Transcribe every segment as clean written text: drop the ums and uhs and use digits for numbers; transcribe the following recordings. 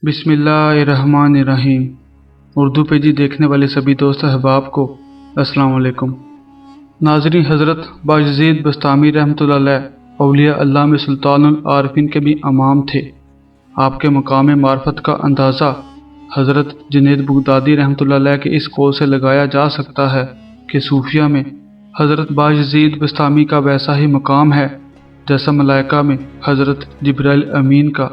बिस्मिल्लाहिर्रहमानिर्रहीम। उर्दू पेजी देखने वाले सभी दोस्त अहबाब को अस्सलाम वालेकुम। नाज़रीन, हज़रत बायज़ीद बस्तामी रहमतुल्लाह अलैह औलिया अल्लाह में सुल्तानुल आरिफीन के भी इमाम थे। आपके मकाम मार्फत का अंदाज़ा हज़रत जुनैद बगदादी रहमतुल्लाह अलैह के इस कौल से लगाया जा सकता है कि सूफिया में हज़रत बायज़ीद बस्तामी का वैसा ही मकाम है जैसा मलाइका में हज़रत जिब्राइल अमीन का।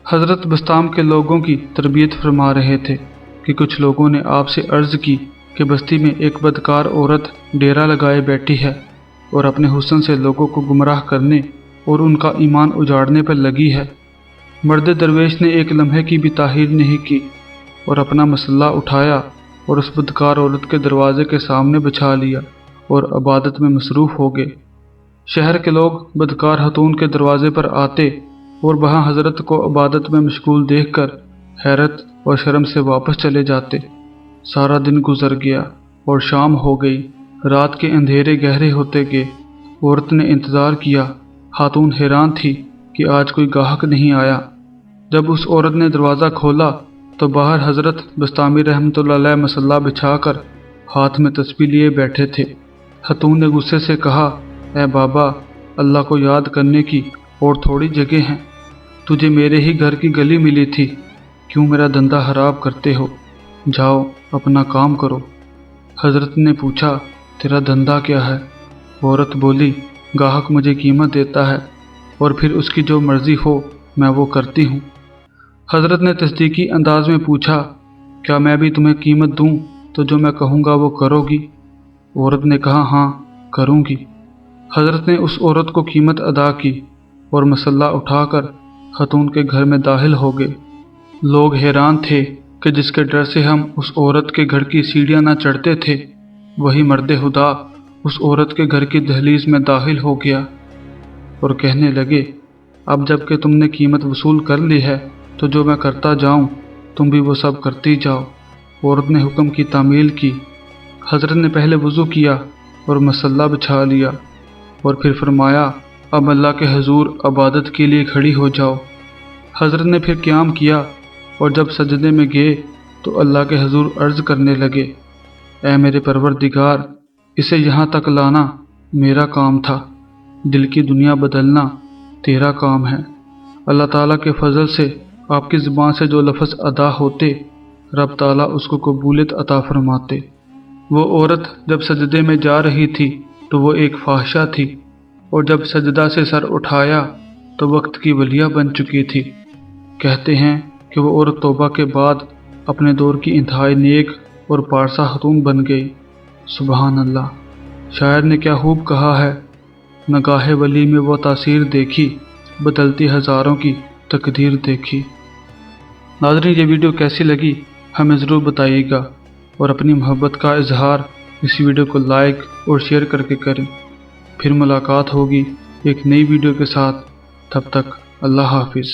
हज़रत बस्ताम के लोगों की तरबियत फरमा रहे थे कि कुछ लोगों ने आपसे अर्ज़ की कि बस्ती में एक बदकार औरत डेरा लगाए बैठी है और अपने हुस्न से लोगों को गुमराह करने और उनका ईमान उजाड़ने पर लगी है। मर्द दरवेश ने एक लम्हे की भी ताहीर नहीं की और अपना मसल्ला उठाया और उस बदकार औरत के दरवाजे के सामने बिछा लिया और इबादत में मसरूफ़ हो गए। शहर के लोग बदकार हतून के दरवाजे पर आते और वहाँ हज़रत को इबादत में मशगूल देखकर हैरत और शर्म से वापस चले जाते। सारा दिन गुजर गया और शाम हो गई। रात के अंधेरे गहरे होते गए। औरत ने इंतज़ार किया। खातून हैरान थी कि आज कोई गाहक नहीं आया। जब उस औरत ने दरवाज़ा खोला तो बाहर हज़रत बस्तामी रहमतुल्लाह अलैह मसल्ला बिछाकर हाथ में तस्बीह लिए बैठे थे। खातून ने गुस्से से कहा, ए बाबा, अल्लाह को याद करने की और थोड़ी जगह है। तुझे मेरे ही घर की गली मिली थी, क्यों मेरा धंधा खराब करते हो? जाओ अपना काम करो। हज़रत ने पूछा, तेरा धंधा क्या है? औरत बोली, गाहक मुझे कीमत देता है और फिर उसकी जो मर्ज़ी हो मैं वो करती हूँ। हज़रत ने तस्दीकी अंदाज में पूछा, क्या मैं भी तुम्हें कीमत दूँ तो जो मैं कहूँगा वो करोगी? औरत ने कहा, हाँ करूँगी। हज़रत ने उस औरत को कीमत अदा की और मसल्ला उठाकर खातून के घर में दाखिल हो गए। लोग हैरान थे कि जिसके डर से हम उस औरत के घर की सीढ़ियाँ न चढ़ते थे, वही मर्द खुदा उस औरत के घर की दहलीज में दाखिल हो गया और कहने लगे, अब जबकि तुमने कीमत वसूल कर ली है तो जो मैं करता जाऊँ तुम भी वो सब करती जाओ। औरत ने हुक्म की तामील की। हज़रत ने पहले वज़ू किया और मसल्ला बिछा लिया और फिर फरमाया, अब अल्लाह के हुजूर इबादत के लिए खड़ी हो जाओ। हज़रत ने फिर क़याम किया और जब सजदे में गए तो अल्लाह के हुजूर अर्ज़ करने लगे, ऐ मेरे परवरदिगार, इसे यहाँ तक लाना मेरा काम था, दिल की दुनिया बदलना तेरा काम है। अल्लाह ताला के फजल से आपकी ज़ुबान से जो लफ्ज़ अदा होते, रब ताला उसको कबूलियत अता फरमाते। वो औरत जब सजदे में जा रही थी तो वो एक फाहिशा थी और जब सजदा से सर उठाया तो वक्त की वलिया बन चुकी थी। कहते हैं कि वो औरत तौबा के बाद अपने दौर की इंतहाई नेक और पारसा खातून बन गई। सुबहान अल्लाह। शायर ने क्या खूब कहा है, नगाहे वली में वो तासीर देखी, बदलती हज़ारों की तकदीर देखी। नाज़रीन, ये वीडियो कैसी लगी हमें ज़रूर बताइएगा और अपनी मोहब्बत का इजहार इस वीडियो को लाइक और शेयर करके करें। फिर मुलाकात होगी एक नई वीडियो के साथ। तब तक अल्लाह हाफिज़।